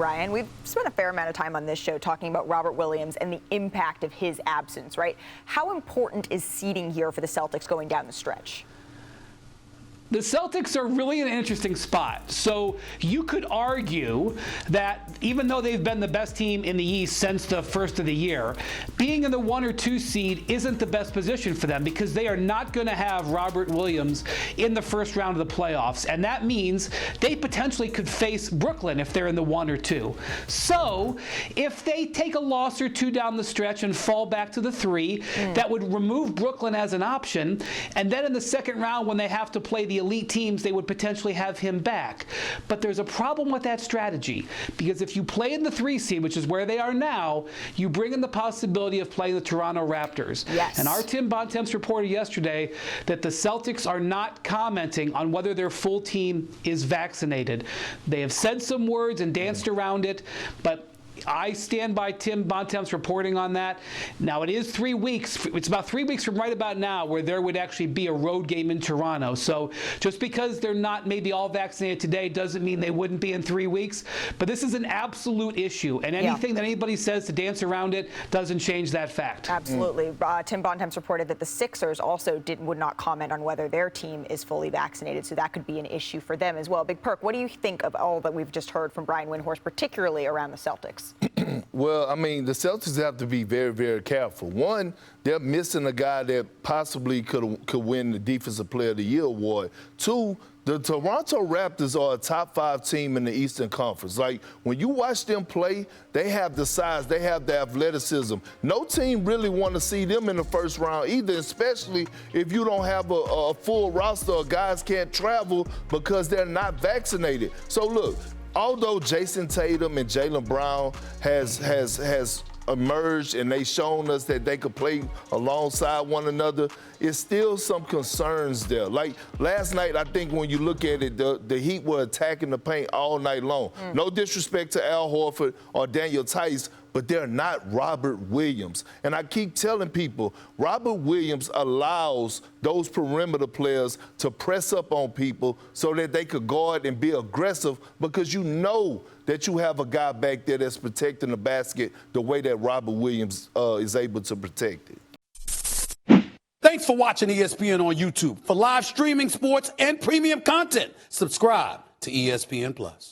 Ryan, we've spent a fair amount of time on this show talking about Robert Williams and the impact of his absence, right? How important is seeding here for the Celtics going down the stretch? The Celtics are really in an interesting spot. So you could argue that even though they've been the best team in the East since the first of the year, being in the 1 or 2 seed isn't the best position for them because they are not going to have Robert Williams in the first round of the playoffs. And that means they potentially could face Brooklyn if they're in the 1 or 2. So if they take a loss or 2 down the stretch and fall back to the 3, that would remove Brooklyn as an option. And then in the second round, when they have to play the elite teams, they would potentially have him back. But there's a problem with that strategy because if you play in the 3 seed, which is where they are now, you bring in the possibility of playing the Toronto Raptors. Yes. And our Tim Bontemps reported yesterday that the Celtics are not commenting on whether their full team is vaccinated. They have said some words and danced around it, but I stand by Tim Bontemps reporting on that. Now, it is 3 weeks. It's about 3 weeks from right about now where there would actually be a road game in Toronto. So just because they're not maybe all vaccinated today doesn't mean they wouldn't be in 3 weeks. But this is an absolute issue. And anything that anybody says to dance around it doesn't change that fact. Absolutely. Tim Bontemps reported that the Sixers also would not comment on whether their team is fully vaccinated. So that could be an issue for them as well. Big Perk, what do you think of all that we've just heard from Brian Windhorst, particularly around the Celtics? Well, I mean, the Celtics have to be very, very careful. One, they're missing a guy that possibly could win the Defensive Player of the Year award. Two, the Toronto Raptors are a top 5 team in the Eastern Conference. Like, when you watch them play, they have the size, they have the athleticism. No team really want to see them in the first round either, especially if you don't have a full roster or guys can't travel because they're not vaccinated. So, look, although Jayson Tatum and Jaylen Brown has emerged and they've shown us that they could play alongside one another, it's still some concerns there. Like last night, I think when you look at it, the Heat were attacking the paint all night long. No disrespect to Al Horford or Daniel Tice, but they're not Robert Williams. And I keep telling people, Robert Williams allows those perimeter players to press up on people so that they could guard and be aggressive because you know that you have a guy back there that's protecting the basket the way that Robert Williams is able to protect it. Thanks for watching ESPN on YouTube. For live streaming sports and premium content, subscribe to ESPN+.